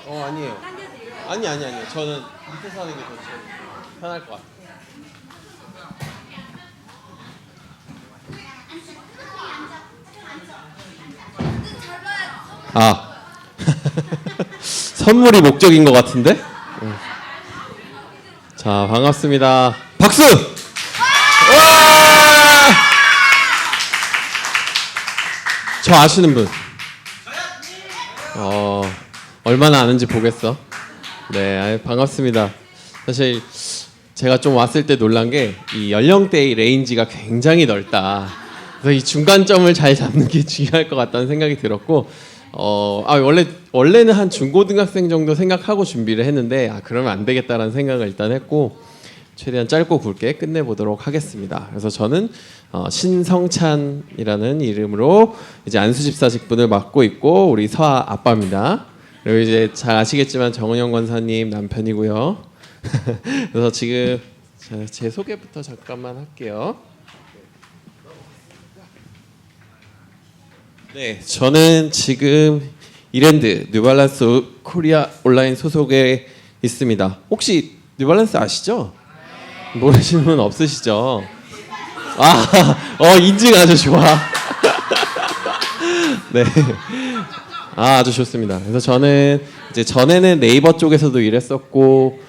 아니에요. 아니요. 저는 밑에서 하는 게 더 편할 것 같아요. 아 선물이 목적인 것 같은데? 자 반갑습니다. 박수! 와! 저 아시는 분? 얼마나 아는지 보겠어. 네, 반갑습니다. 사실 제가 좀 왔을 때 놀란 게 이 연령대의 레인지가 굉장히 넓다. 그래서 이 중간점을 잘 잡는 게 중요할 것 같다는 생각이 들었고, 원래는 한 중고등학생 정도 생각하고 준비를 했는데, 그러면 안 되겠다라는 생각을 일단 했고, 최대한 짧고 굵게 끝내보도록 하겠습니다. 그래서 저는 신성찬이라는 이름으로 이제 안수집사 직분을 맡고 있고, 우리 서아 아빠입니다. 그리고 이제 잘 아시겠지만 정은영 권사님 남편이고요. 그래서 지금 제 소개부터 잠깐만 할게요. 네, 저는 지금 이랜드 뉴발란스 코리아 온라인 소속에 있습니다. 혹시 뉴발란스 아시죠? 모르시는 분 없으시죠? 인증 아주 좋아. 네. 아주 좋습니다. 그래서 저는 이제 전에는 네이버 쪽에서도 일했었고,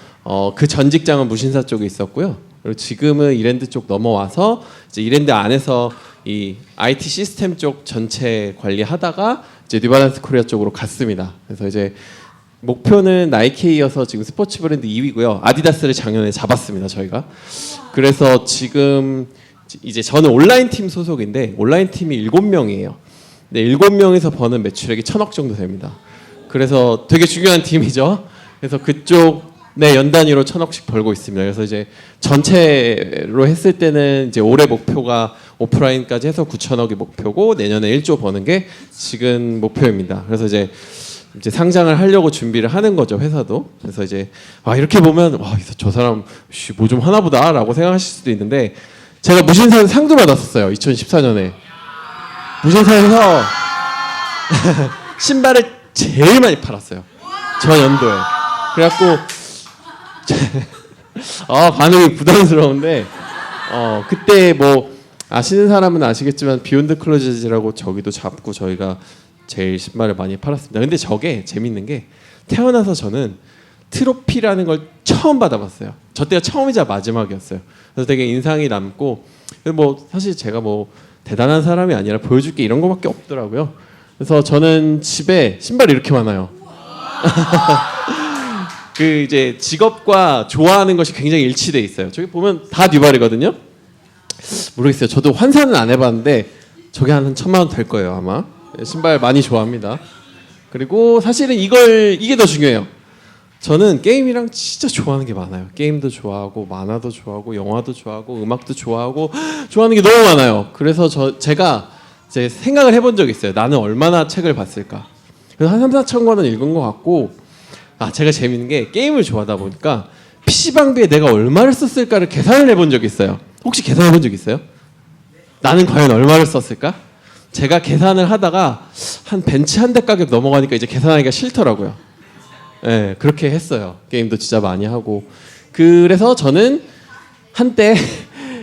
그 전 직장은 무신사 쪽에 있었고요. 그리고 지금은 이랜드 쪽 넘어와서 이제 이랜드 안에서 이 IT 시스템 쪽 전체 관리하다가 이제 뉴발란스 코리아 쪽으로 갔습니다. 그래서 이제 목표는 나이키여서 지금 스포츠 브랜드 2위고요. 아디다스를 작년에 잡았습니다, 저희가. 그래서 지금 이제 저는 온라인 팀 소속인데 온라인 팀이 7명이에요. 네, 7명에서 버는 매출액이 1,000억 정도 됩니다. 그래서 되게 중요한 팀이죠. 그래서 그쪽 연 단위로 1,000억씩 벌고 있습니다. 그래서 이제 전체로 했을 때는 이제 올해 목표가 오프라인까지 해서 9,000억이 목표고 내년에 1조 버는 게 지금 목표입니다. 그래서 이제 상장을 하려고 준비를 하는 거죠, 회사도. 그래서 이제 이렇게 보면 저 사람 뭐 좀 하나 보다라고 생각하실 수도 있는데, 제가 무신사에서 상도 받았었어요. 2014년에 무신사에서 신발을 제일 많이 팔았어요, 저 연도에. 그래갖고 반응이 부담스러운데 그때 뭐 아시는 사람은 아시겠지만 비욘드 클로젯이라고 저기도 잡고 저희가 제일 신발을 많이 팔았습니다. 근데 저게 재밌는 게 태어나서 저는 트로피라는 걸 처음 받아봤어요. 저 때가 처음이자 마지막이었어요. 그래서 되게 인상이 남고, 뭐 사실 제가 뭐 대단한 사람이 아니라 보여줄 게 이런 거밖에 없더라고요. 그래서 저는 집에 신발이 이렇게 많아요. 그 이제 직업과 좋아하는 것이 굉장히 일치돼 있어요. 저기 보면 다 뉴발이거든요. 모르겠어요. 저도 환산은 안 해봤는데 저게 한 1,000만 원 될 거예요, 아마. 신발 많이 좋아합니다. 그리고 사실은 이게 더 중요해요. 저는 게임이랑 진짜 좋아하는 게 많아요. 게임도 좋아하고 만화도 좋아하고 영화도 좋아하고 음악도 좋아하고 좋아하는 게 너무 많아요. 그래서 제가 이제 생각을 해본 적이 있어요. 나는 얼마나 책을 봤을까. 그래서 한 3,4천 권은 읽은 것 같고, 제가 재밌는 게 게임을 좋아하다 보니까 PC방비에 내가 얼마를 썼을까를 계산을 해본 적이 있어요. 혹시 계산해본 적 있어요? 나는 과연 얼마를 썼을까? 제가 계산을 하다가 한 벤츠 한 대 가격 넘어가니까 이제 계산하기가 싫더라고요. 네, 그렇게 했어요. 게임도 진짜 많이 하고. 그래서 저는 한때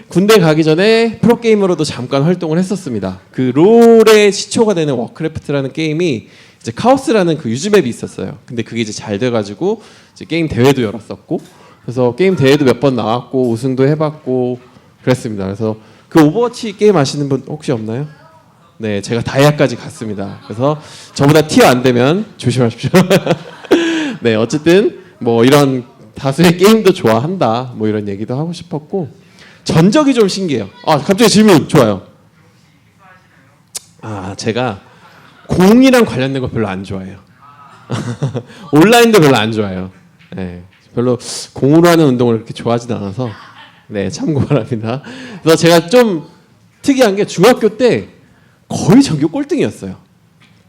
군대 가기 전에 프로게이머로도 잠깐 활동을 했었습니다. 그 롤의 시초가 되는 워크래프트라는 게임이 이제 카오스라는 그 유즈맵이 있었어요. 근데 그게 이제 잘 돼가지고 이제 게임 대회도 열었었고, 그래서 게임 대회도 몇 번 나왔고 우승도 해봤고 그랬습니다. 그래서 그 오버워치 게임 아시는 분 혹시 없나요? 네, 제가 다이아까지 갔습니다. 그래서 저보다 티어 안 되면 조심하십시오. 네, 어쨌든 뭐 이런 다수의 게임도 좋아한다, 뭐 이런 얘기도 하고 싶었고, 전적이 좀 신기해요. 갑자기 질문 좋아요. 제가 공이랑 관련된 거 별로 안 좋아해요. 온라인도 별로 안 좋아해요. 네, 별로 공으로 하는 운동을 그렇게 좋아하지도 않아서 네, 참고 바랍니다. 그래서 제가 좀 특이한 게 중학교 때 거의 전교 꼴등이었어요.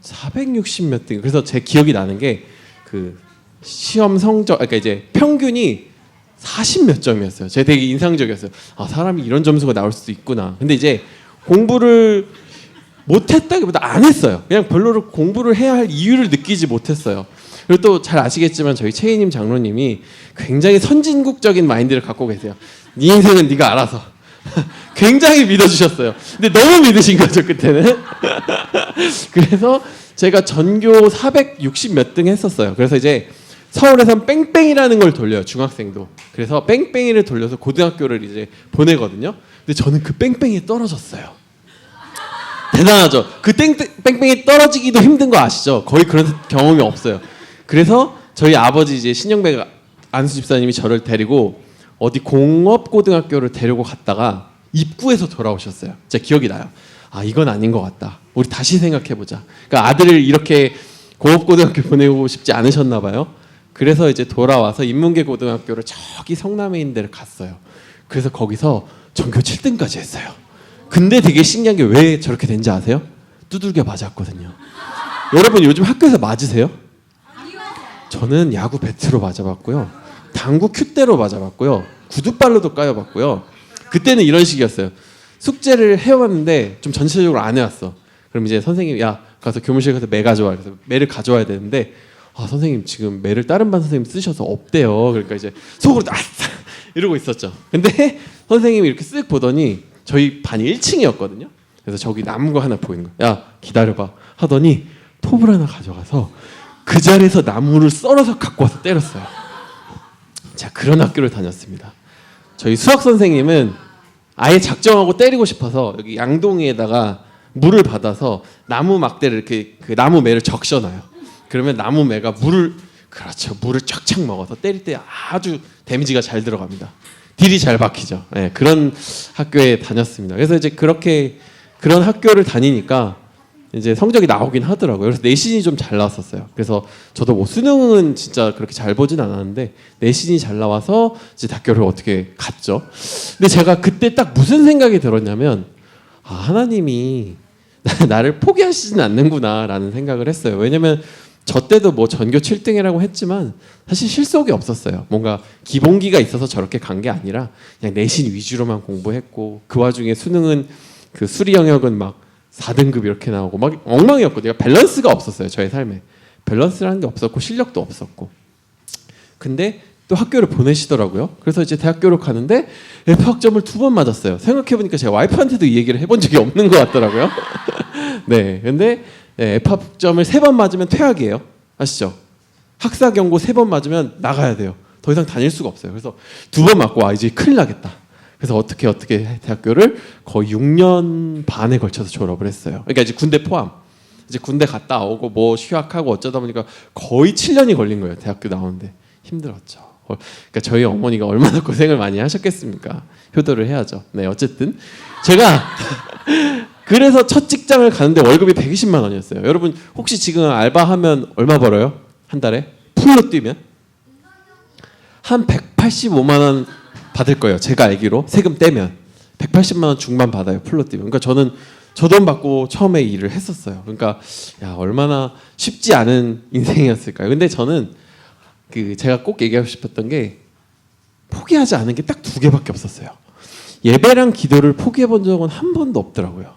460 몇 등. 그래서 제 기억이 나는 게 그 시험 성적, 그러니까 이제 평균이 40 몇 점이었어요. 제가 되게 인상적이었어요. 사람이 이런 점수가 나올 수도 있구나. 근데 이제 공부를 못했다기보다 안 했어요. 그냥 별로를 공부를 해야 할 이유를 느끼지 못했어요. 그리고 또 잘 아시겠지만 저희 최희님 장로님이 굉장히 선진국적인 마인드를 갖고 계세요. 네 인생은 네가 알아서. 굉장히 믿어주셨어요. 근데 너무 믿으신 거죠 그때는. 그래서 제가 전교 460 몇 등 했었어요. 그래서 이제 서울에선 뺑뺑이라는 걸 돌려요. 중학생도. 그래서 뺑뺑이를 돌려서 고등학교를 이제 보내거든요. 근데 저는 그 뺑뺑이에 떨어졌어요. 대단하죠. 그 뺑뺑이 떨어지기도 힘든 거 아시죠? 거의 그런 경험이 없어요. 그래서 저희 아버지 이제 신영배 안수 집사님이 저를 데리고 어디 공업고등학교를 데리고 갔다가 입구에서 돌아오셨어요. 진짜 기억이 나요. 아 이건 아닌 것 같다. 우리 다시 생각해보자. 그러니까 아들을 이렇게 공업고등학교 보내고 싶지 않으셨나 봐요. 그래서 이제 돌아와서 인문계 고등학교를 저기 성남에 있는 데를 갔어요. 그래서 거기서 전교 7등까지 했어요. 근데 되게 신기한 게 왜 저렇게 된지 아세요? 두들겨 맞았거든요. 여러분 요즘 학교에서 맞으세요? 저는 야구 배트로 맞아봤고요. 당구 큐대로 맞아봤고요. 구두발로도 까여봤고요. 그때는 이런 식이었어요. 숙제를 해왔는데 좀 전체적으로 안 해왔어. 그럼 이제 선생님이 야 가서 교무실 가서 매 가져와. 그래서 매를 가져와야 되는데 아 선생님 지금 매를 다른 반 선생님 쓰셔서 없대요. 그러니까 이제 속으로 아싸 이러고 있었죠. 근데 선생님이 이렇게 쓱 보더니 저희 반이 1층이었거든요. 그래서 저기 나무가 하나 보이는 거야. 야 기다려봐 하더니 톱을 하나 가져가서 그 자리에서 나무를 썰어서 갖고 와서 때렸어요. 자 그런 학교를 다녔습니다. 저희 수학 선생님은 아예 작정하고 때리고 싶어서 여기 양동이에다가 물을 받아서 나무 막대를 이렇게 그 나무 매를 적셔놔요. 그러면 나무 매가 물을 쫙쫙 먹어서 때릴 때 아주 데미지가 잘 들어갑니다. 딜이 잘 박히죠. 네, 그런 학교에 다녔습니다. 그래서 이제 그런 학교를 다니니까 이제 성적이 나오긴 하더라고요. 그래서 내신이 좀 잘 나왔었어요. 그래서 저도 뭐 수능은 진짜 그렇게 잘 보진 않았는데 내신이 잘 나와서 이제 대학교를 어떻게 갔죠. 근데 제가 그때 딱 무슨 생각이 들었냐면 아, 하나님이 나를 포기하시진 않는구나라는 생각을 했어요. 왜냐면 저 때도 뭐 전교 7등이라고 했지만 사실 실속이 없었어요. 뭔가 기본기가 있어서 저렇게 간 게 아니라 그냥 내신 위주로만 공부했고 그 와중에 수능은 그 수리 영역은 막 4등급 이렇게 나오고 막 엉망이었거든요. 밸런스가 없었어요. 저의 삶에. 밸런스라는 게 없었고 실력도 없었고. 근데 또 학교를 보내시더라고요. 그래서 이제 대학교를 가는데 F학점을 2번 맞았어요. 생각해보니까 제가 와이프한테도 이 얘기를 해본 적이 없는 것 같더라고요. 네, 근데 F학점을 3번 맞으면 퇴학이에요. 아시죠? 학사 경고 3번 맞으면 나가야 돼요. 더 이상 다닐 수가 없어요. 그래서 2번 맞고 아 이제 큰일 나겠다. 그래서 어떻게 대학교를 거의 6년 반에 걸쳐서 졸업을 했어요. 그러니까 이제 군대 포함. 이제 군대 갔다 오고 뭐 휴학하고 어쩌다 보니까 거의 7년이 걸린 거예요. 대학교 나오는데 힘들었죠. 그러니까 저희 어머니가 얼마나 고생을 많이 하셨겠습니까? 효도를 해야죠. 네, 어쨌든 제가 그래서 첫 직장을 가는데 월급이 120만 원이었어요. 여러분 혹시 지금 알바하면 얼마 벌어요? 한 달에? 풀로 뛰면? 한 185만 원 받을 거예요. 제가 알기로 세금 떼면 180만 원 중반 받아요. 풀로 뛰면. 그러니까 저는 저 돈 받고 처음에 일을 했었어요. 그러니까 야 얼마나 쉽지 않은 인생이었을까요? 근데 저는 그 제가 꼭 얘기하고 싶었던 게 포기하지 않은 게 딱 2개밖에 없었어요. 예배랑 기도를 포기해 본 적은 한 번도 없더라고요.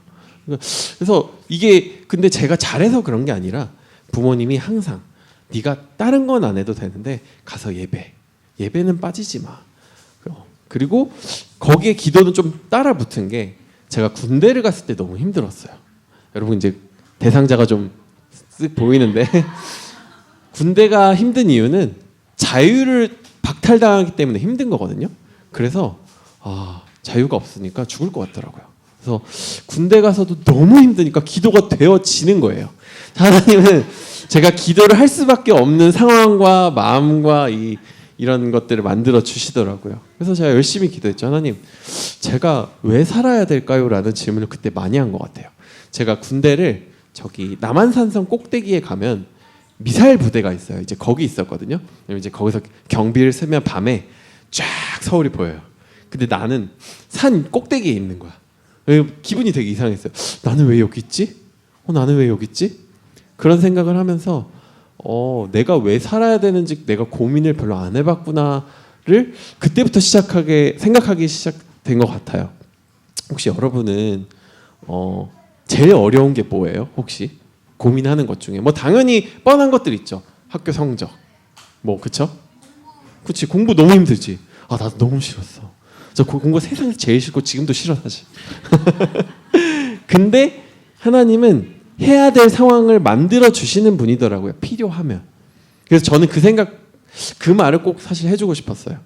그래서 이게 근데 제가 잘해서 그런 게 아니라 부모님이 항상 네가 다른 건 안 해도 되는데 가서 예배는 빠지지 마. 그리고 거기에 기도는 좀 따라 붙은 게 제가 군대를 갔을 때 너무 힘들었어요. 여러분 이제 대상자가 좀 쓱 보이는데 군대가 힘든 이유는 자유를 박탈당하기 때문에 힘든 거거든요. 그래서 자유가 없으니까 죽을 것 같더라고요. 그래서 군대 가서도 너무 힘드니까 기도가 되어지는 거예요. 하나님은 제가 기도를 할 수밖에 없는 상황과 마음과 이런 것들을 만들어 주시더라고요. 그래서 제가 열심히 기도했죠. 하나님, 제가 왜 살아야 될까요? 라는 질문을 그때 많이 한 것 같아요. 제가 군대를 저기 남한산성 꼭대기에 가면 미사일 부대가 있어요. 이제 거기 있었거든요. 이제 거기서 경비를 쓰면 밤에 쫙 서울이 보여요. 근데 나는 산 꼭대기에 있는 거야. 기분이 되게 이상했어요. 나는 왜 여기 있지? 나는 왜 여기 있지? 그런 생각을 하면서 내가 왜 살아야 되는지 내가 고민을 별로 안 해봤구나를 그때부터 생각하기 시작된 것 같아요. 혹시 여러분은 제일 어려운 게 뭐예요? 혹시 고민하는 것 중에 뭐 당연히 뻔한 것들 있죠. 학교 성적, 뭐 그쵸? 그치 공부 너무 힘들지. 아 나도 너무 싫었어. 저 공부 세상에서 제일 싫고 지금도 싫어 사실. 근데 하나님은 해야 될 상황을 만들어 주시는 분이더라고요. 필요하면. 그래서 저는 그 생각, 그 말을 꼭 사실 해주고 싶었어요.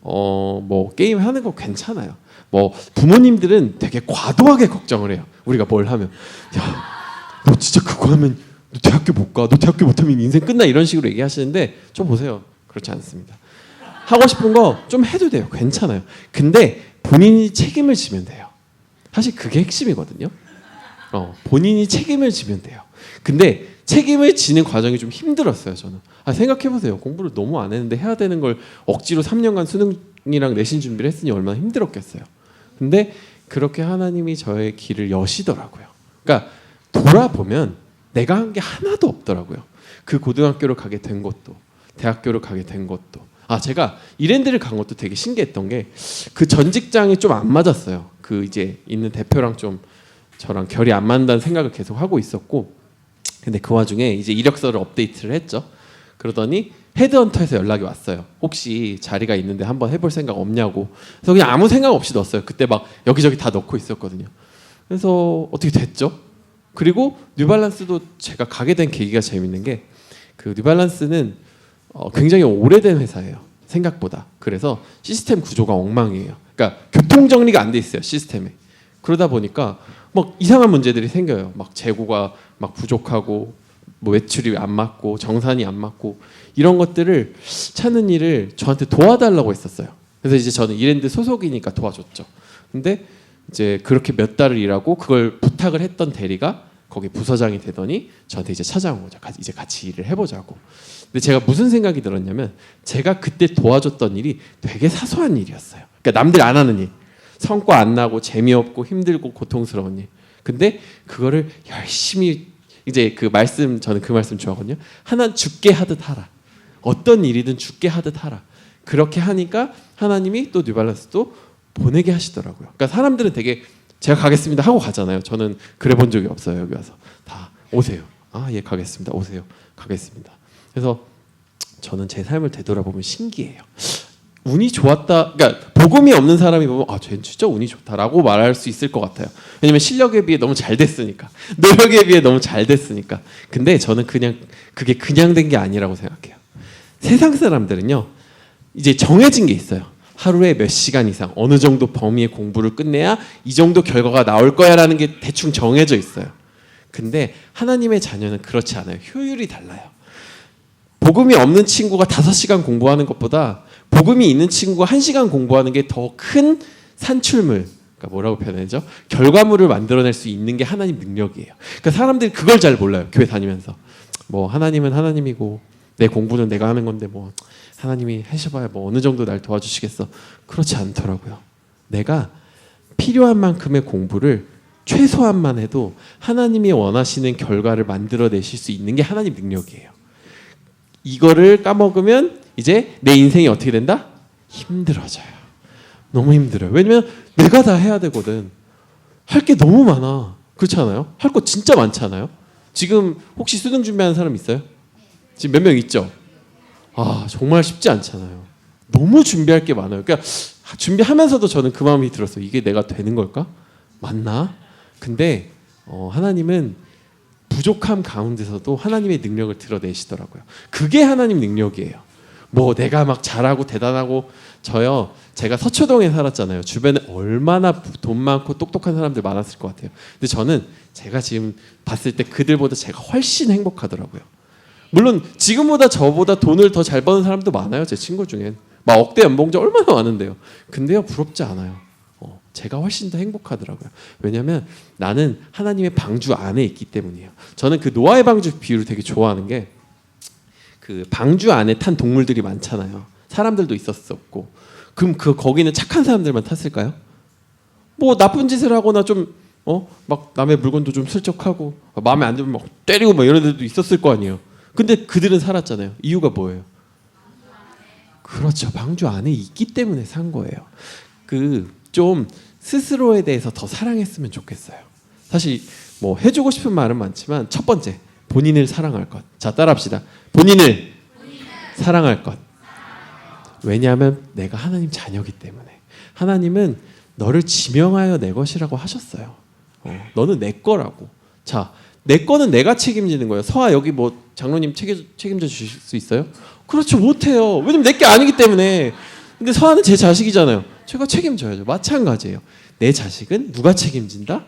뭐 게임 하는 거 괜찮아요. 뭐 부모님들은 되게 과도하게 걱정을 해요. 우리가 뭘 하면, 야, 너 진짜 그거 하면 너 대학교 못 가. 너 대학교 못하면 인생 끝나. 이런 식으로 얘기하시는데 저 보세요. 그렇지 않습니다. 하고 싶은 거 좀 해도 돼요. 괜찮아요. 근데 본인이 책임을 지면 돼요. 사실 그게 핵심이거든요. 본인이 책임을 지면 돼요. 근데 책임을 지는 과정이 좀 힘들었어요. 저는. 생각해보세요. 공부를 너무 안 했는데 해야 되는 걸 억지로 3년간 수능이랑 내신 준비를 했으니 얼마나 힘들었겠어요. 근데 그렇게 하나님이 저의 길을 여시더라고요. 그러니까 돌아보면 내가 한 게 하나도 없더라고요. 그 고등학교를 가게 된 것도, 대학교를 가게 된 것도. 제가 이랜드를 간 것도 되게 신기했던 게 그 전 직장이 좀 안 맞았어요. 그 이제 있는 대표랑 좀 저랑 결이 안 맞는다는 생각을 계속 하고 있었고, 근데 그 와중에 이제 이력서를 업데이트를 했죠. 그러더니 헤드헌터에서 연락이 왔어요. 혹시 자리가 있는데 한번 해볼 생각 없냐고. 그래서 그냥 아무 생각 없이 넣었어요. 그때 막 여기저기 다 넣고 있었거든요. 그래서 어떻게 됐죠? 그리고 뉴발란스도 제가 가게 된 계기가 재밌는 게, 그 뉴발란스는 굉장히 오래된 회사예요. 생각보다. 그래서 시스템 구조가 엉망이에요. 그러니까 교통 정리가 안 돼 있어요. 시스템에. 그러다 보니까 막 이상한 문제들이 생겨요. 막 재고가 막 부족하고, 뭐 매출이 안 맞고, 정산이 안 맞고, 이런 것들을 찾는 일을 저한테 도와달라고 했었어요. 그래서 이제 저는 이랜드 소속이니까 도와줬죠. 근데 이제 그렇게 몇 달을 일하고 그걸 부탁을 했던 대리가 거기 부서장이 되더니 저한테 이제 찾아온 거죠. 이제 같이 일을 해보자고. 근데 제가 무슨 생각이 들었냐면, 제가 그때 도와줬던 일이 되게 사소한 일이었어요. 그러니까 남들 안 하는 일, 성과 안 나고 재미없고 힘들고 고통스러운 일. 근데 그거를 열심히, 이제 그 말씀, 저는 그 말씀 좋아하거든요. 하나 죽게 하듯 하라. 어떤 일이든 죽게 하듯 하라. 그렇게 하니까 하나님이 또 뉴발란스도 보내게 하시더라고요. 그러니까 사람들은 되게 제가 가겠습니다 하고 가잖아요. 저는 그래 본 적이 없어요. 여기 와서 다 오세요. 예, 가겠습니다. 오세요. 가겠습니다. 그래서 저는 제 삶을 되돌아보면 신기해요. 운이 좋았다. 그러니까 복음이 없는 사람이 보면 쟤는 진짜 운이 좋다라고 말할 수 있을 것 같아요. 왜냐면 실력에 비해 너무 잘 됐으니까, 노력에 비해 너무 잘 됐으니까. 근데 저는 그냥 그게 그냥 된 게 아니라고 생각해요. 세상 사람들은요, 이제 정해진 게 있어요. 하루에 몇 시간 이상 어느 정도 범위의 공부를 끝내야 이 정도 결과가 나올 거야라는 게 대충 정해져 있어요. 근데 하나님의 자녀는 그렇지 않아요. 효율이 달라요. 복음이 없는 친구가 5시간 공부하는 것보다 복음이 있는 친구가 1시간 공부하는 게 더 큰 산출물, 그러니까 뭐라고 표현하죠? 결과물을 만들어낼 수 있는 게 하나님 능력이에요. 그러니까 사람들이 그걸 잘 몰라요. 교회 다니면서 뭐 하나님은 하나님이고 내 공부는 내가 하는 건데 뭐 하나님이 하셔봐야 뭐 어느 정도 날 도와주시겠어. 그렇지 않더라고요. 내가 필요한 만큼의 공부를 최소한만 해도 하나님이 원하시는 결과를 만들어내실 수 있는 게 하나님 능력이에요. 이거를 까먹으면 이제 내 인생이 어떻게 된다? 힘들어져요. 너무 힘들어요. 왜냐면 내가 다 해야 되거든. 할 게 너무 많아. 그렇지 않아요? 할 거 진짜 많잖아요. 지금 혹시 수능 준비하는 사람 있어요? 지금 몇 명 있죠? 정말 쉽지 않잖아요. 너무 준비할 게 많아요. 그러니까 준비하면서도 저는 그 마음이 들었어요. 이게 내가 되는 걸까? 맞나? 근데 하나님은 부족함 가운데서도 하나님의 능력을 드러내시더라고요. 그게 하나님 능력이에요. 뭐 내가 막 잘하고 대단하고, 제가 서초동에 살았잖아요. 주변에 얼마나 돈 많고 똑똑한 사람들 많았을 것 같아요. 근데 저는 제가 지금 봤을 때 그들보다 제가 훨씬 행복하더라고요. 물론 지금보다 저보다 돈을 더 잘 버는 사람도 많아요. 제 친구 중엔 막 억대 연봉자 얼마나 많은데요. 근데요, 부럽지 않아요. 제가 훨씬 더 행복하더라고요. 왜냐하면 나는 하나님의 방주 안에 있기 때문이에요. 저는 그 노아의 방주 비유를 되게 좋아하는 게, 그 방주 안에 탄 동물들이 많잖아요. 사람들도 있었었고. 그럼 거기는 착한 사람들만 탔을까요? 뭐 나쁜 짓을 하거나 좀 막 남의 물건도 좀 슬쩍하고 마음에 안 들면 막 때리고 막 이런 애들도 있었을 거 아니에요. 근데 그들은 살았잖아요. 이유가 뭐예요? 그렇죠. 방주 안에 있기 때문에 산 거예요. 좀 스스로에 대해서 더 사랑했으면 좋겠어요. 사실 뭐 해주고 싶은 말은 많지만 첫 번째 본인을 사랑할 것. 자 따라합시다. 본인을 사랑할 것. 왜냐하면 내가 하나님 자녀이기 때문에. 하나님은 너를 지명하여 내 것이라고 하셨어요. 너는 내 거라고. 자, 내 거는 내가 책임지는 거예요. 서아 여기 뭐 장로님 책임져 주실 수 있어요? 그렇죠, 못해요. 왜냐면 내 게 아니기 때문에. 근데 서아는 제 자식이잖아요. 제가 책임져야죠. 마찬가지예요. 내 자식은 누가 책임진다?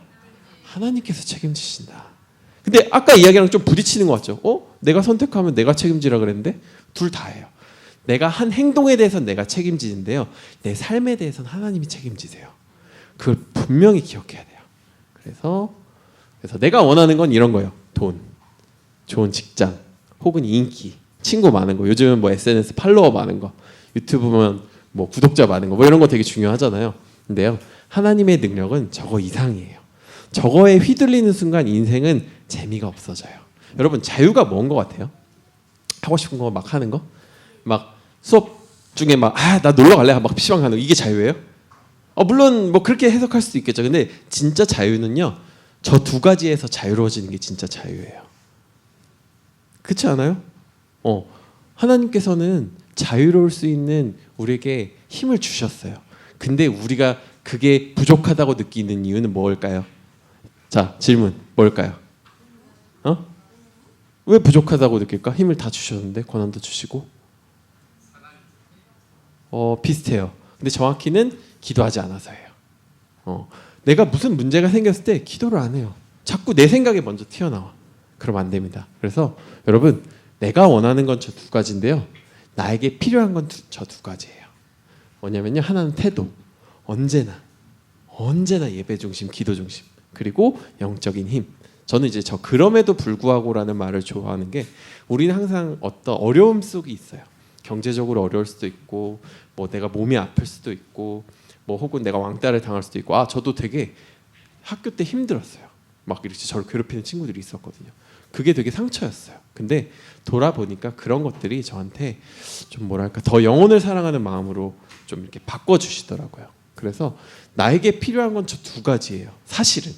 하나님께서 책임지신다. 근데 아까 이야기랑 좀 부딪히는 것 같죠? 내가 선택하면 내가 책임지라 그랬는데 둘 다예요. 내가 한 행동에 대해서는 내가 책임지는데요. 내 삶에 대해서는 하나님이 책임지세요. 그걸 분명히 기억해야 돼요. 그래서 내가 원하는 건 이런 거예요. 돈, 좋은 직장, 혹은 인기, 친구 많은 거. 요즘은 뭐 SNS 팔로워 많은 거, 유튜브 보면 뭐 구독자 많은 거, 뭐 이런 거 되게 중요하잖아요. 근데요, 하나님의 능력은 저거 이상이에요. 저거에 휘둘리는 순간 인생은 재미가 없어져요. 여러분 자유가 뭔 것 같아요? 하고 싶은 거 막 하는 거? 막 수업 중에 막 나 놀러 갈래? 막 PC방 가는 거, 이게 자유예요? 물론 뭐 그렇게 해석할 수도 있겠죠. 근데 진짜 자유는요, 저 두 가지에서 자유로워지는 게 진짜 자유예요. 그렇지 않아요? 하나님께서는 자유로울 수 있는 우리에게 힘을 주셨어요. 근데 우리가 그게 부족하다고 느끼는 이유는 뭘까요? 자, 질문 뭘까요? 왜 부족하다고 느낄까? 힘을 다 주셨는데, 권한도 주시고. 비슷해요. 근데 정확히는 기도하지 않아서예요. 내가 무슨 문제가 생겼을 때 기도를 안 해요. 자꾸 내 생각이 먼저 튀어나와. 그러면 안 됩니다. 그래서 여러분, 내가 원하는 건 저 두 가지인데요, 나에게 필요한 건 저 두 가지예요. 뭐냐면요, 하나는 태도. 언제나 예배 중심, 기도 중심. 그리고 영적인 힘. 저는 이제 저 그럼에도 불구하고라는 말을 좋아하는 게, 우리는 항상 어떤 어려움 속에 있어요. 경제적으로 어려울 수도 있고, 뭐 내가 몸이 아플 수도 있고, 뭐 혹은 내가 왕따를 당할 수도 있고. 저도 되게 학교 때 힘들었어요. 막 이렇게 저를 괴롭히는 친구들이 있었거든요. 그게 되게 상처였어요. 근데 돌아보니까 그런 것들이 저한테 좀 뭐랄까, 더 영혼을 사랑하는 마음으로 좀 이렇게 바꿔주시더라고요. 그래서 나에게 필요한 건 저 두 가지예요. 사실은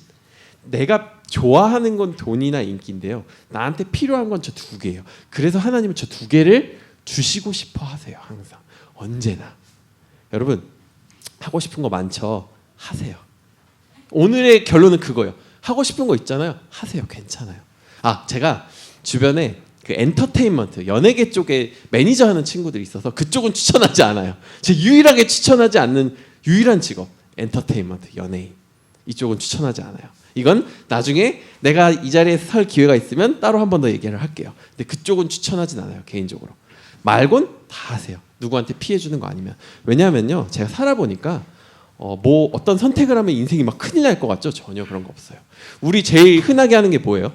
내가 좋아하는 건 돈이나 인기인데요, 나한테 필요한 건 저 두 개예요. 그래서 하나님은 저 두 개를 주시고 싶어 하세요. 항상, 언제나. 여러분 하고 싶은 거 많죠? 하세요. 오늘의 결론은 그거예요. 하고 싶은 거 있잖아요, 하세요. 괜찮아요. 제가 주변에 그 엔터테인먼트, 연예계 쪽에 매니저 하는 친구들이 있어서 그쪽은 추천하지 않아요. 제 유일하게 추천하지 않는 유일한 직업, 엔터테인먼트, 연예인. 이쪽은 추천하지 않아요. 이건 나중에 내가 이 자리에서 설 기회가 있으면 따로 한 번 더 얘기를 할게요. 근데 그쪽은 추천하진 않아요, 개인적으로. 말곤 다 하세요. 누구한테 피해 주는 거 아니면. 왜냐하면요, 제가 살아보니까 뭐 어떤 선택을 하면 인생이 막 큰일 날 것 같죠? 전혀 그런 거 없어요. 우리 제일 흔하게 하는 게 뭐예요?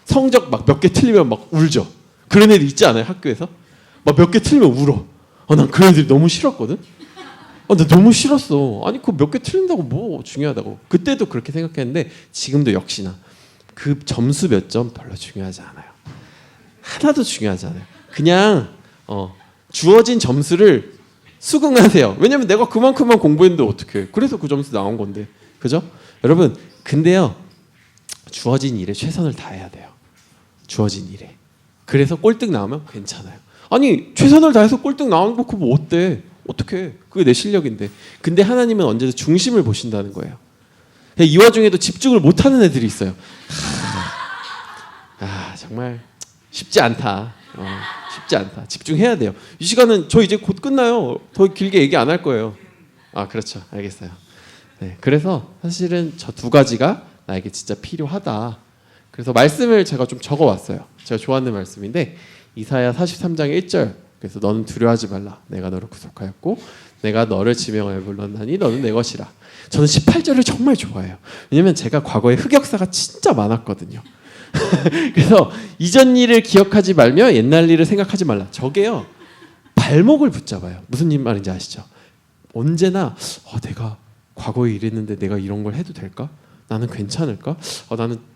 성적 막 몇 개 틀리면 막 울죠. 그런 애들 있지 않아요? 학교에서 막 몇 개 틀리면 울어. 난 그런 애들이 너무 싫었거든. 나 너무 싫었어. 아니 그 몇 개 틀린다고 뭐 중요하다고. 그때도 그렇게 생각했는데 지금도 역시나 그 점수 몇 점 별로 중요하지 않아요. 하나도 중요하지 않아요. 그냥 주어진 점수를 수긍하세요. 왜냐면 내가 그만큼만 공부했는데 어떡해. 그래서 그 점수 나온 건데. 그죠? 여러분 근데요, 주어진 일에 최선을 다해야 돼요. 주어진 일에. 그래서 꼴등 나오면 괜찮아요. 아니 최선을 다해서 꼴등 나온 거 그거 뭐 어때? 어떡해. 그게 내 실력인데. 근데 하나님은 언제든 중심을 보신다는 거예요. 이 와중에도 집중을 못하는 애들이 있어요. 정말 쉽지 않다. 쉽지 않다. 집중해야 돼요. 이 시간은 저 이제 곧 끝나요. 더 길게 얘기 안 할 거예요. 그렇죠. 알겠어요. 네, 그래서 사실은 저 두 가지가 나에게 진짜 필요하다. 그래서 말씀을 제가 좀 적어왔어요. 제가 좋아하는 말씀인데 이사야 43장 1절. 그래서 너는 두려워하지 말라. 내가 너를 구속하였고 내가 너를 지명하여 불렀나니 너는 내 것이라. 저는 18절을 정말 좋아해요. 왜냐면 제가 과거에 흑역사가 진짜 많았거든요. 그래서 이전 일을 기억하지 말며 옛날 일을 생각하지 말라. 저게요, 발목을 붙잡아요. 무슨 말인지 아시죠? 언제나 내가 과거에 이랬는데 내가 이런 걸 해도 될까? 나는 괜찮을까?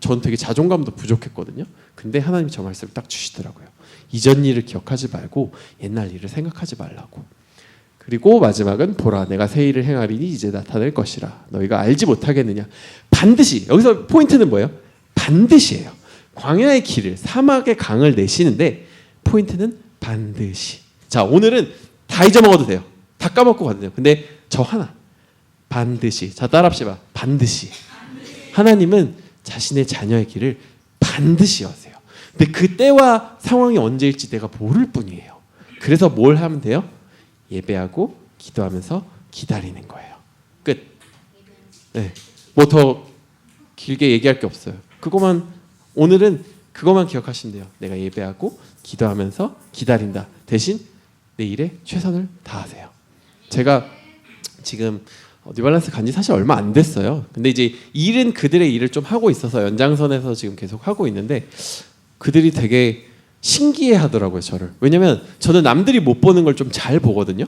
전 되게 자존감도 부족했거든요. 근데 하나님이 저 말씀을 딱 주시더라고요. 이전 일을 기억하지 말고 옛날 일을 생각하지 말라고. 그리고 마지막은 보라 내가 새 일을 행하리니 이제 나타낼 것이라. 너희가 알지 못하겠느냐. 반드시 여기서 포인트는 뭐예요? 반드시예요. 광야의 길을, 사막의 강을 내시는데 포인트는 반드시. 자, 오늘은 다 잊어먹어도 돼요. 다 까먹고 가도 돼요. 근데 저 하나 반드시. 자, 따라합시다. 반드시. 하나님은 자신의 자녀의 길을 반드시 여세요. 근데 그 때와 상황이 언제일지 내가 모를 뿐이에요. 그래서 뭘 하면 돼요? 예배하고 기도하면서 기다리는 거예요. 끝. 네. 뭐 더 길게 얘기할 게 없어요. 그거만, 오늘은 그것만 기억하시면 돼요. 내가 예배하고 기도하면서 기다린다. 대신 내 일에 최선을 다하세요. 제가 지금 뉴발란스 간지 사실 얼마 안 됐어요. 근데 이제 일은 그들의 일을 좀 하고 있어서 연장선에서 지금 계속 하고 있는데 그들이 되게 신기해 하더라고요, 저를. 왜냐면 저는 남들이 못 보는 걸 좀 잘 보거든요.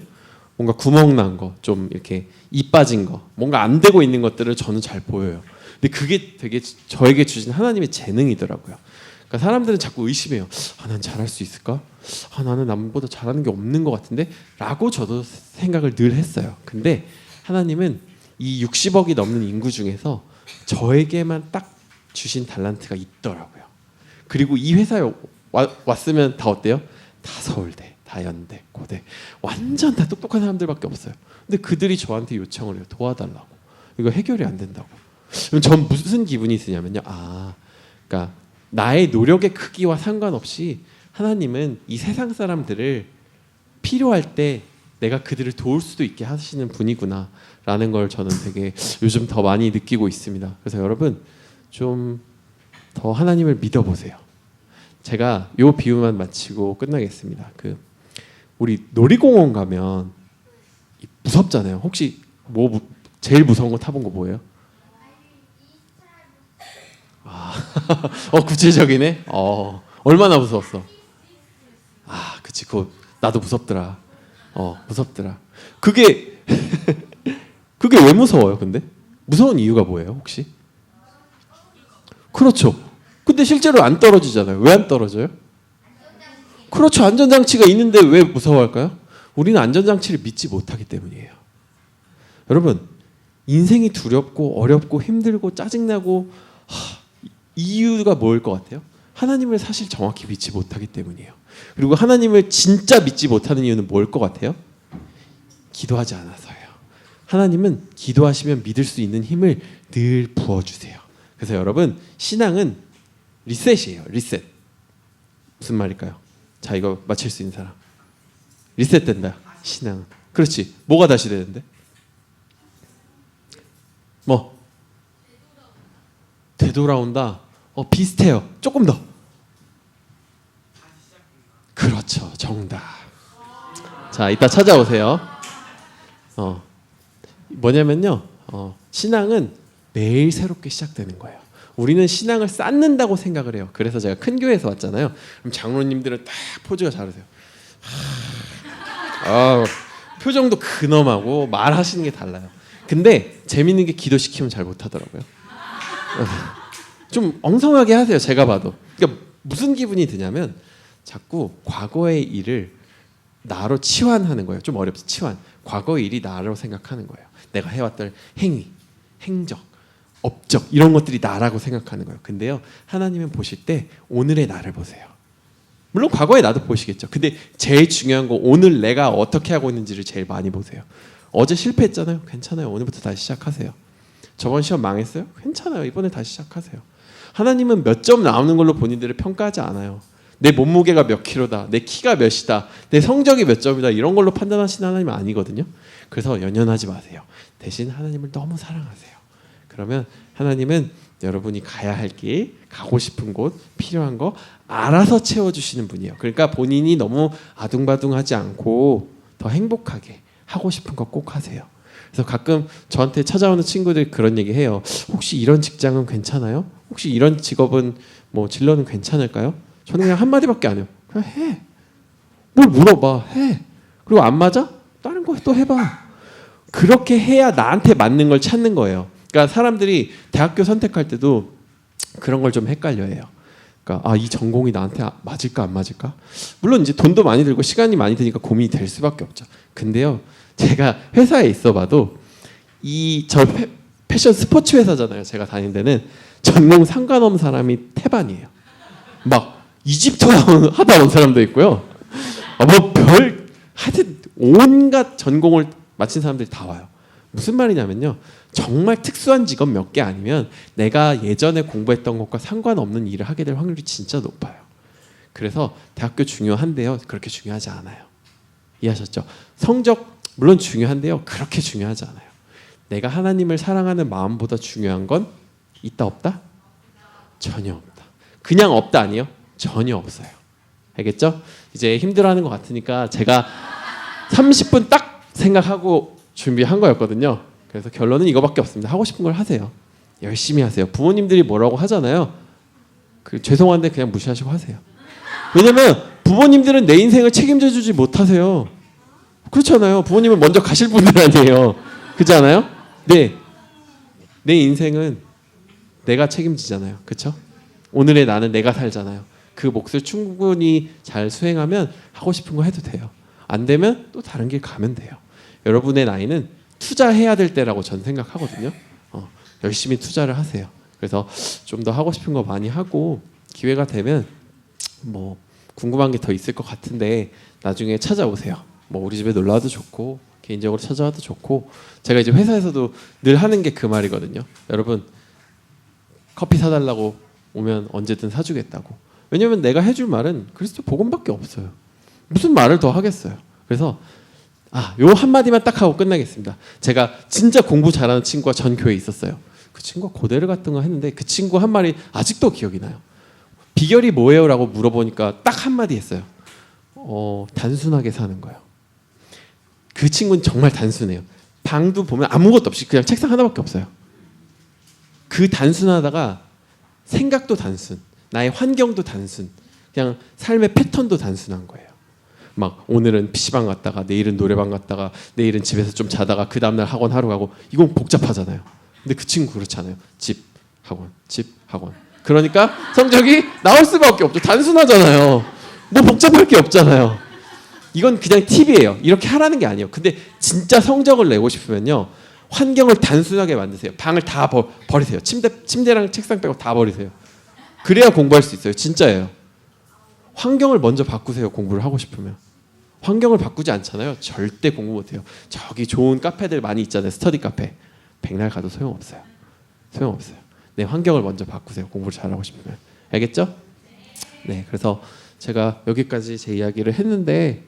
뭔가 구멍 난 거, 좀 이렇게 이 빠진 거, 뭔가 안 되고 있는 것들을 저는 잘 보여요. 근데 그게 되게 저에게 주신 하나님의 재능이더라고요. 그러니까 사람들은 자꾸 의심해요. 아, 난 잘할 수 있을까? 아, 나는 남보다 잘하는 게 없는 것 같은데? 라고 저도 생각을 늘 했어요. 근데 하나님은 이 60억이 넘는 인구 중에서 저에게만 딱 주신 달란트가 있더라고요. 그리고 이 회사에 왔으면 다 어때요? 다 서울대, 다 연대, 고대, 완전 다 똑똑한 사람들밖에 없어요. 근데 그들이 저한테 요청을 해요. 도와달라고. 이거 해결이 안 된다고. 그럼 전 무슨 기분이 드냐면요. 아, 그러니까 나의 노력의 크기와 상관없이 하나님은 이 세상 사람들을 필요할 때 내가 그들을 도울 수도 있게 하시는 분이구나 라는 걸 저는 되게 요즘 더 많이 느끼고 있습니다. 그래서 여러분 좀 더 하나님을 믿어보세요. 제가 요 비유만 마치고 끝나겠습니다. 우리 놀이공원 가면 무섭잖아요. 혹시 뭐 제일 무서운 거 타본 거 뭐예요? 아, 구체적이네. 얼마나 무서웠어? 아, 그치. 그거 나도 무섭더라. 무섭더라. 그게 그게 왜 무서워요? 근데 무서운 이유가 뭐예요? 혹시? 그렇죠. 근데 실제로 안 떨어지잖아요. 왜 안 떨어져요? 그렇죠. 안전장치가 있는데 왜 무서워할까요? 우리는 안전장치를 믿지 못하기 때문이에요. 여러분, 인생이 두렵고 어렵고 힘들고 짜증나고 이유가 뭐일 것 같아요? 하나님을 사실 정확히 믿지 못하기 때문이에요. 그리고 하나님을 진짜 믿지 못하는 이유는 뭐일 것 같아요? 기도하지 않아서예요. 하나님은 기도하시면 믿을 수 있는 힘을 늘 부어주세요. 그래서 여러분, 신앙은 리셋이에요. 리셋. 무슨 말일까요? 자, 이거 맞힐 수 있는 사람. 리셋된다. 신앙은. 그렇지. 뭐가 다시 되는데? 뭐? 되돌아온다. 비슷해요. 조금 더. 그렇죠. 정답. 자, 이따 찾아오세요. 뭐냐면요. 신앙은 매일 새롭게 시작되는 거예요. 우리는 신앙을 쌓는다고 생각을 해요. 그래서 제가 큰 교회에서 왔잖아요. 그럼 장로님들은 딱 포즈가 잘하세요. 표정도 근엄하고 말하시는 게 달라요. 근데 재밌는 게 기도시키면 잘 못하더라고요. 좀 엉성하게 하세요. 제가 봐도. 그러니까 무슨 기분이 드냐면 자꾸 과거의 일을 나로 치환하는 거예요. 좀 어렵죠. 치환. 과거의 일이 나로 생각하는 거예요. 내가 해왔던 행위, 행적, 업적 이런 것들이 나라고 생각하는 거예요. 근데요, 하나님은 보실 때 오늘의 나를 보세요. 물론 과거의 나도 보시겠죠. 근데 제일 중요한 거 오늘 내가 어떻게 하고 있는지를 제일 많이 보세요. 어제 실패했잖아요. 괜찮아요. 오늘부터 다시 시작하세요. 저번 시험 망했어요? 괜찮아요. 이번에 다시 시작하세요. 하나님은 몇 점 나오는 걸로 본인들을 평가하지 않아요. 내 몸무게가 몇 킬로다, 내 키가 몇이다, 내 성적이 몇 점이다 이런 걸로 판단하시는 하나님은 아니거든요. 그래서 연연하지 마세요. 대신 하나님을 너무 사랑하세요. 그러면 하나님은 여러분이 가야 할 길, 가고 싶은 곳, 필요한 거 알아서 채워주시는 분이에요. 그러니까 본인이 너무 아둥바둥하지 않고 더 행복하게 하고 싶은 거 꼭 하세요. 그래서 가끔 저한테 찾아오는 친구들이 그런 얘기 해요. 혹시 이런 직장은 괜찮아요? 혹시 이런 직업은 뭐 진로는 괜찮을까요? 저는 그냥 한마디밖에 안 해요. 그냥 해. 뭘 물어봐. 해. 그리고 안 맞아? 다른 거 또 해봐. 그렇게 해야 나한테 맞는 걸 찾는 거예요. 그러니까 사람들이 대학교 선택할 때도 그런 걸 좀 헷갈려해요. 그러니까 이 전공이 나한테 맞을까 안 맞을까? 물론 이제 돈도 많이 들고 시간이 많이 드니까 고민이 될 수밖에 없죠. 근데요, 제가 회사에 있어봐도 패션 스포츠 회사잖아요. 제가 다닌 데는 전공 상관없는 사람이 태반이에요. 막 이집트 하다 온 사람도 있고요. 뭐별 하여튼 온갖 전공을 마친 사람들이 다 와요. 무슨 말이냐면요. 정말 특수한 직업 몇 개 아니면 내가 예전에 공부했던 것과 상관없는 일을 하게 될 확률이 진짜 높아요. 그래서 대학교 중요한데요. 그렇게 중요하지 않아요. 이해하셨죠? 성적 물론 중요한데요. 그렇게 중요하지 않아요. 내가 하나님을 사랑하는 마음보다 중요한 건 있다 없다? 전혀 없다. 그냥 없다 아니에요? 전혀 없어요. 알겠죠? 이제 힘들어하는 것 같으니까 제가 30분 딱 생각하고 준비한 거였거든요. 그래서 결론은 이거밖에 없습니다. 하고 싶은 걸 하세요. 열심히 하세요. 부모님들이 뭐라고 하잖아요. 죄송한데 그냥 무시하시고 하세요. 왜냐면 부모님들은 내 인생을 책임져 주지 못하세요. 그렇잖아요. 부모님은 먼저 가실 분들 아니에요. 그렇지 않아요? 네. 내 인생은 내가 책임지잖아요. 그렇죠? 오늘의 나는 내가 살잖아요. 그 몫을 충분히 잘 수행하면 하고 싶은 거 해도 돼요. 안 되면 또 다른 길 가면 돼요. 여러분의 나이는 투자해야 될 때라고 전 생각하거든요. 열심히 투자를 하세요. 그래서 좀 더 하고 싶은 거 많이 하고 기회가 되면 뭐 궁금한 게 더 있을 것 같은데 나중에 찾아오세요. 뭐 우리 집에 놀러 와도 좋고 개인적으로 찾아와도 좋고 제가 이제 회사에서도 늘 하는 게 그 말이거든요. 여러분 커피 사달라고 오면 언제든 사주겠다고. 왜냐면 내가 해줄 말은 그리스도 복음밖에 없어요. 무슨 말을 더 하겠어요. 그래서 요 한마디만 딱 하고 끝나겠습니다. 제가 진짜 공부 잘하는 친구가 전 교회에 있었어요. 그 친구가 고대를 같은 거 했는데 그 친구 한 말이 아직도 기억이 나요. 비결이 뭐예요? 라고 물어보니까 딱 한마디 했어요. 단순하게 사는 거예요. 그 친구는 정말 단순해요. 방도 보면 아무것도 없이 그냥 책상 하나밖에 없어요. 그 단순하다가 생각도 단순, 나의 환경도 단순, 그냥 삶의 패턴도 단순한 거예요. 막 오늘은 PC방 갔다가 내일은 노래방 갔다가 내일은 집에서 좀 자다가 그 다음날 학원 하러 가고 이건 복잡하잖아요. 근데 그 친구 그렇잖아요. 집, 학원, 집, 학원. 그러니까 성적이 나올 수밖에 없죠. 단순하잖아요. 뭐 복잡할 게 없잖아요. 이건 그냥 팁이에요. 이렇게 하라는 게 아니에요. 근데 진짜 성적을 내고 싶으면요. 환경을 단순하게 만드세요. 방을 다 버리세요. 침대랑 책상 빼고 다 버리세요. 그래야 공부할 수 있어요. 진짜예요. 환경을 먼저 바꾸세요. 공부를 하고 싶으면. 환경을 바꾸지 않잖아요. 절대 공부 못해요. 저기 좋은 카페들 많이 있잖아요. 스터디 카페. 백날 가도 소용없어요. 소용없어요. 네, 환경을 먼저 바꾸세요. 공부를 잘하고 싶으면. 알겠죠? 네, 그래서 제가 여기까지 제 이야기를 했는데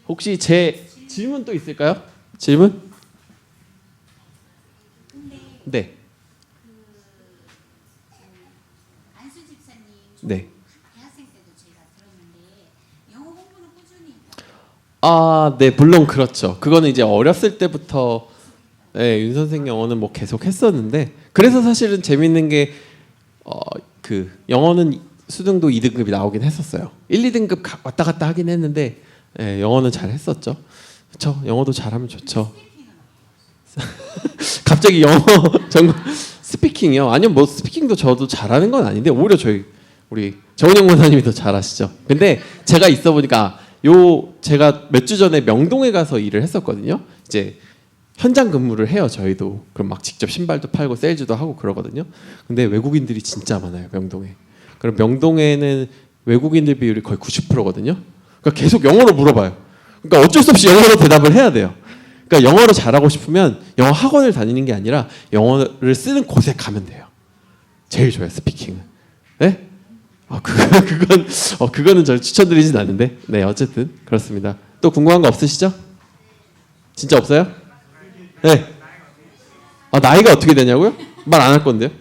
혹시 제 질문 또 있을까요? 질문? 네. 안수 집사님 네. 대학생 때도 제가 들었는데 영어 공부는 꾸준히 네, 물론 그렇죠. 그거는 이제 어렸을 때부터 네, 윤 선생 영어는 뭐 계속 했었는데 그래서 사실은 재밌는 게 그 영어는 수능도 2등급이 나오긴 했었어요. 1, 2등급 왔다 갔다 하긴 했는데 네, 영어는 잘 했었죠. 그렇죠? 영어도 잘하면 좋죠. 갑자기 영어 전공 스피킹이요? 아니요, 뭐 스피킹도 저도 잘하는 건 아닌데 오히려 우리 정은영 권사님이 더 잘하시죠. 근데 제가 있어 보니까 제가 몇 주 전에 명동에 가서 일을 했었거든요. 이제 현장 근무를 해요. 저희도 그럼 막 직접 신발도 팔고 세일즈도 하고 그러거든요. 근데 외국인들이 진짜 많아요. 명동에. 그럼 명동에는 외국인들 비율이 거의 90%거든요. 그러니까 계속 영어로 물어봐요. 그러니까 어쩔 수 없이 영어로 대답을 해야 돼요. 그러니까 영어를 잘하고 싶으면 영어 학원을 다니는 게 아니라 영어를 쓰는 곳에 가면 돼요. 제일 좋아요, 스피킹은. 네? 그거는 저 추천드리진 않는데. 네, 어쨌든 그렇습니다. 또 궁금한 거 없으시죠? 진짜 없어요? 네. 나이가 어떻게 되냐고요? 말 안 할 건데요.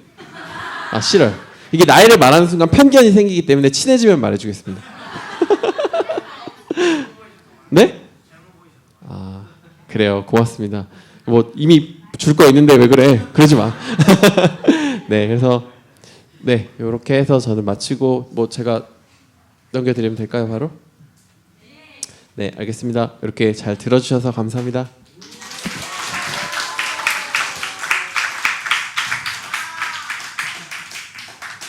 싫어요. 이게 나이를 말하는 순간 편견이 생기기 때문에 친해지면 말해주겠습니다. 네? 그래요. 고맙습니다. 뭐 이미 줄 거 있는데 왜 그래? 그러지 마. 네, 그래서 네, 이렇게 해서 저는 마치고 뭐 제가 넘겨드리면 될까요, 바로? 네, 알겠습니다. 이렇게 잘 들어주셔서 감사합니다.